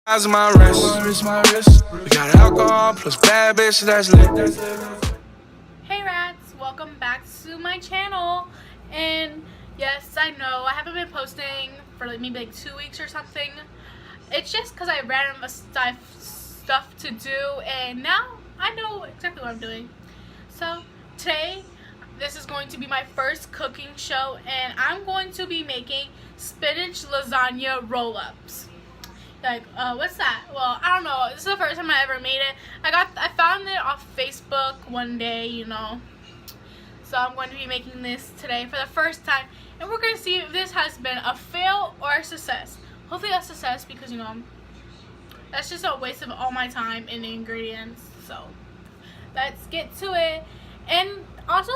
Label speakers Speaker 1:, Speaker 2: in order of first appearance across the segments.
Speaker 1: My wrist. We got alcohol plus bad bitch that's lit.
Speaker 2: Hey rats, welcome back to my channel. And yes, I know I haven't been posting for maybe 2 weeks or something. It's just because I ran out of stuff to do, and now I know exactly what I'm doing. So today, this is going to be my first cooking show, and I'm going to be making spinach lasagna roll-ups. Like, what's that? Well, I don't know. This is the first time I ever made it. I found it off Facebook one day, you know. So I'm going to be making this today for the first time, and we're going to see if this has been a fail or a success. Hopefully a success, because, you know, that's just a waste of all my time and the ingredients. So let's get to it. And also,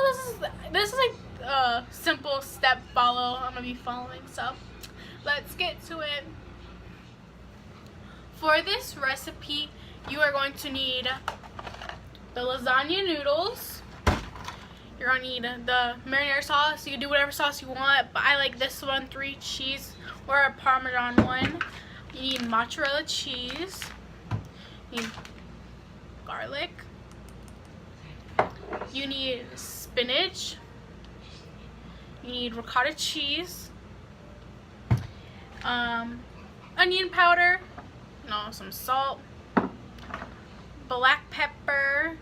Speaker 2: this is like a simple step follow I'm going to be following. So let's get to it. For this recipe, you are going to need the lasagna noodles. You're going to need the marinara sauce. You can do whatever sauce you want, but I like this one, 3 cheese or a Parmesan one. You need mozzarella cheese. You need garlic. You need spinach. You need ricotta cheese. Onion powder. Some salt, black pepper,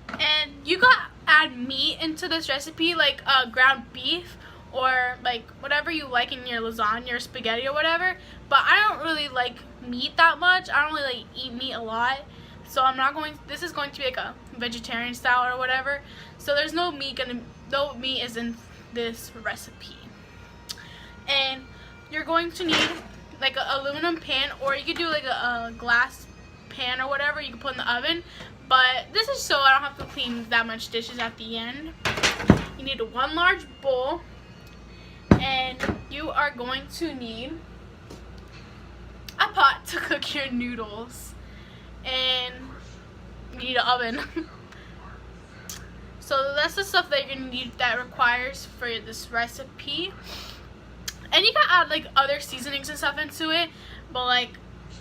Speaker 2: and you gotta add meat into this recipe, like ground beef or like whatever you like in your lasagna or spaghetti or whatever. But I don't really like meat that much. I don't really eat meat a lot, so I'm not going. This is going to be like a vegetarian style or whatever. So there's no meat no meat is in this recipe, and you're going to need like an aluminum pan, or you could do like a glass pan or whatever you can put in the oven, but this is so I don't have to clean that much dishes at the end. You need 1 large bowl, and you are going to need a pot to cook your noodles, and you need an oven. So that's the stuff that you're gonna need that requires for this recipe. And you can add like other seasonings and stuff into it, but like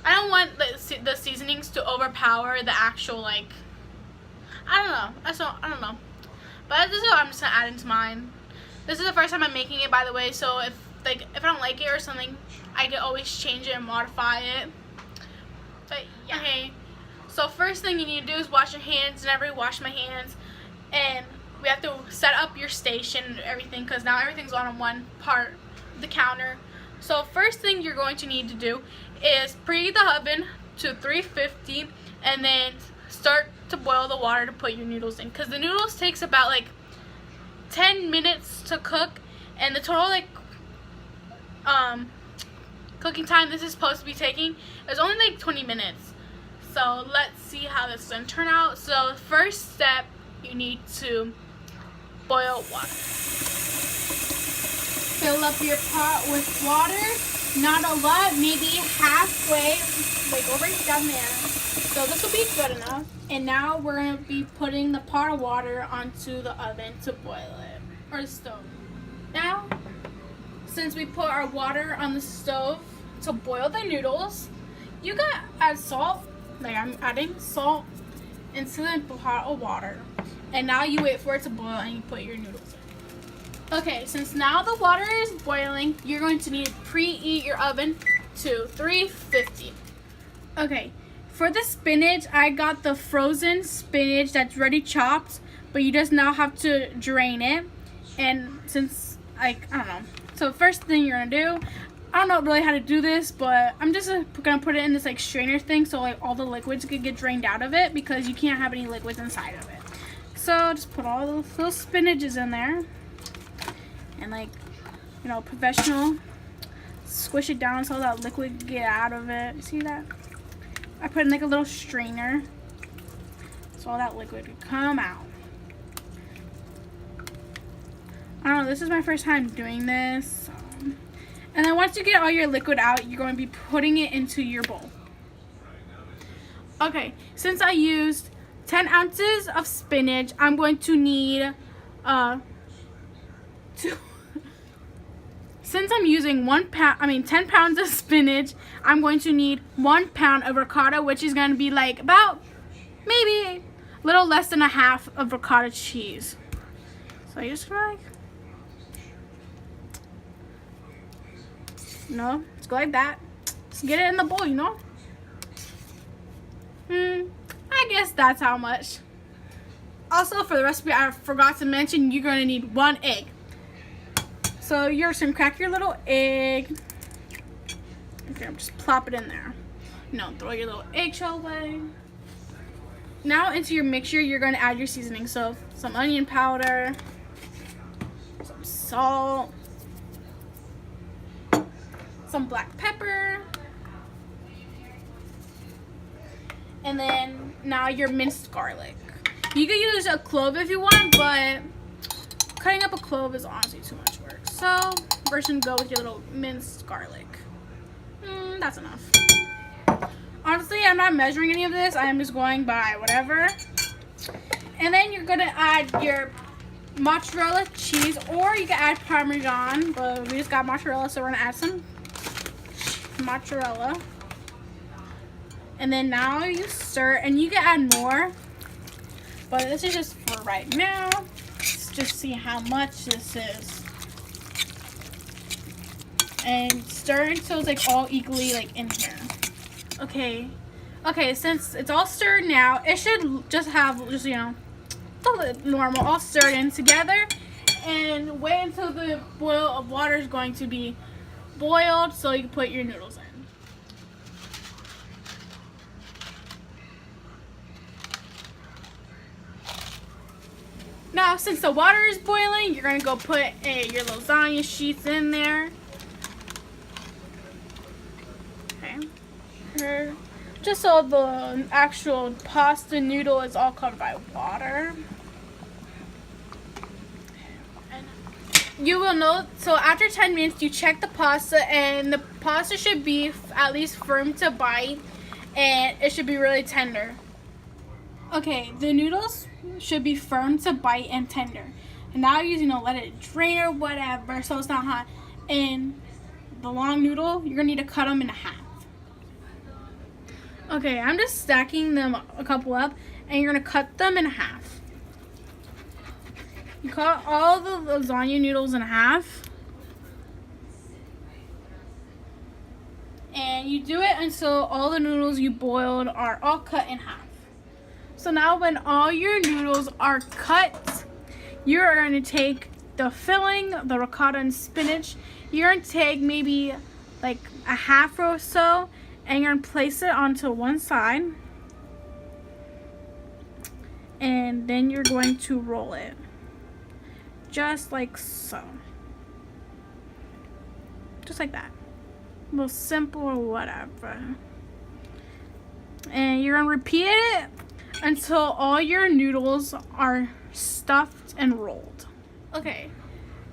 Speaker 2: I don't want the seasonings to overpower the actual, like, I don't know. But this is what I'm just gonna add into mine. This is the first time I'm making it, by the way, so if I don't like it or something, I can always change it and modify it. But yeah. Okay, so first thing you need to do is wash your hands, and I wash my hands, and we have to set up your station and everything, because now everything's on one part the counter. So first thing you're going to need to do is preheat the oven to 350, and then start to boil the water to put your noodles in, because the noodles takes about like 10 minutes to cook, and the total like cooking time this is supposed to be taking is only like 20 minutes. So let's see how this is going to turn out. So first step, you need to boil water. Fill up your pot with water, not a lot, maybe halfway, like over down there. So this will be good enough. And now we're going to be putting the pot of water onto the oven to boil it, or the stove. Now, since we put our water on the stove to boil the noodles, you can add salt, like I'm adding salt into the pot of water. And now you wait for it to boil and you put your noodles in. Okay, since now the water is boiling, you're going to need to preheat your oven to 350. Okay, for the spinach, I got the frozen spinach that's ready chopped, but you just now have to drain it. And since, like, I don't know. So first thing you're gonna do, I don't know really how to do this, but I'm just gonna put it in this like strainer thing, so like all the liquids can get drained out of it, because you can't have any liquids inside of it. So just put all those little spinaches in there. And like, you know, professional, squish it down so that liquid can get out of it. See that? I put in like a little strainer so all that liquid can come out. I don't know, this is my first time doing this. And then once you get all your liquid out, you're going to be putting it into your bowl. Okay, since I used 10 ounces of spinach, I'm going to need since I'm using 10 pounds of spinach, I'm going to need 1 pound of ricotta, which is going to be like about maybe a little less than a half of ricotta cheese. So I just gonna let's go like that. Just get it in the bowl, you know. I guess that's how much. Also, for the recipe, I forgot to mention, you're gonna need 1 egg. So you're just gonna crack your little egg. Okay, just plop it in there. Throw your little eggshell away. Now into your mixture, you're gonna add your seasoning. So some onion powder, some salt, some black pepper, and then now your minced garlic. You could use a clove if you want, but cutting up a clove is honestly too much work. So we're just gonna go with your little minced garlic. That's enough. Honestly, I'm not measuring any of this. I am just going by whatever. And then you're gonna add your mozzarella cheese, or you can add Parmesan, but we just got mozzarella, so we're gonna add some mozzarella. And then now you stir, and you can add more, but this is just for right now. Let's just see how much this is. And stir until it's like all equally like in here. Okay, since it's all stirred now, it should just have the normal all stirred in together, and wait until the boil of water is going to be boiled so you can put your noodles in. Now, since the water is boiling, you're gonna go put your lasagna sheets in there. Okay. Just so the actual pasta noodle is all covered by water. And you will know, so after 10 minutes, you check the pasta, and the pasta should be at least firm to bite, and it should be really tender. Okay, the noodles should be firm to bite and tender. And now you let it drain or whatever, so it's not hot. And the long noodle, you're gonna need to cut them in half. Okay, I'm just stacking them a couple up, and you're gonna cut them in half. You cut all the lasagna noodles in half, and you do it until all the noodles you boiled are all cut in half. So now when all your noodles are cut, you're going to take the filling, the ricotta and spinach. You're going to take maybe like a half or so, and you're going to place it onto one side. And then you're going to roll it. Just like so. Just like that. A little simple or whatever. And you're going to repeat it until all your noodles are stuffed and rolled. Okay,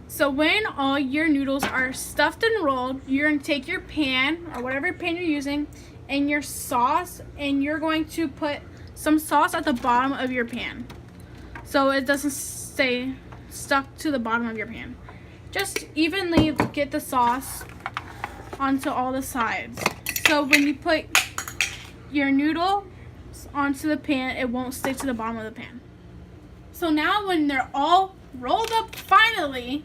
Speaker 2: so when all your noodles are stuffed and rolled, you're going to take your pan, or whatever pan you're using, and your sauce, and you're going to put some sauce at the bottom of your pan, so it doesn't stay stuck to the bottom of your pan. Just evenly get the sauce onto all the sides. So when you put your noodle onto the pan, it won't stick to the bottom of the pan. So now when they're all rolled up finally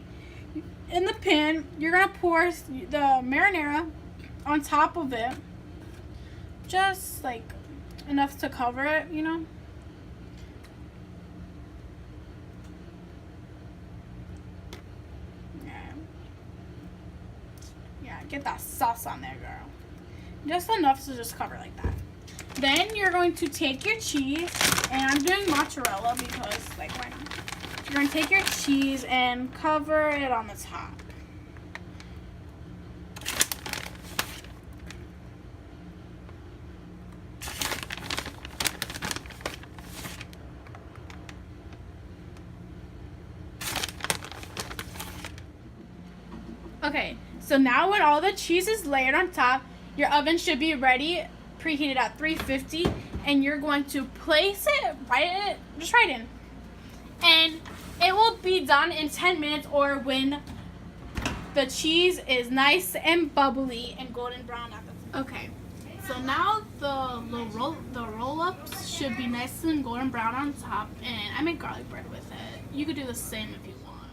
Speaker 2: in the pan, you're gonna pour the marinara on top of it, just like enough to cover it, Yeah, get that sauce on there, girl. Just enough to just cover like that. Then you're going to take your cheese, and I'm doing mozzarella because, why not? You're going to take your cheese and cover it on the top. Okay, so now when all the cheese is layered on top, your oven should be ready, preheated at 350, and you're going to place it just right in, and it will be done in 10 minutes, or when the cheese is nice and bubbly and golden brown at the top. Okay, so now the roll-ups should be nice and golden brown on top, and I make garlic bread with it. You could do the same if you want.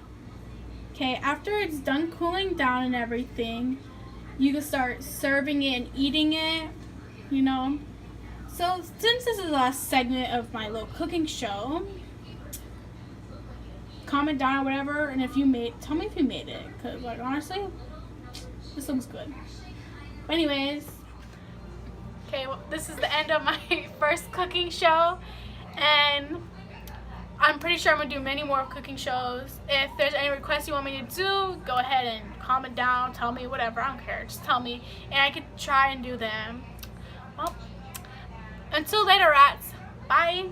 Speaker 2: Okay, after it's done cooling down and everything, you can start serving it and eating it, you know. So since this is the last segment of my little cooking show, comment down or whatever, and if you tell me if you made it, because like honestly, this looks good. But anyways, okay, well, this is the end of my first cooking show, and I'm pretty sure I'm gonna do many more cooking shows. If there's any requests you want me to do, go ahead and comment down, tell me, whatever, I don't care, just tell me, and I could try and do them. Well, until later, rats, bye.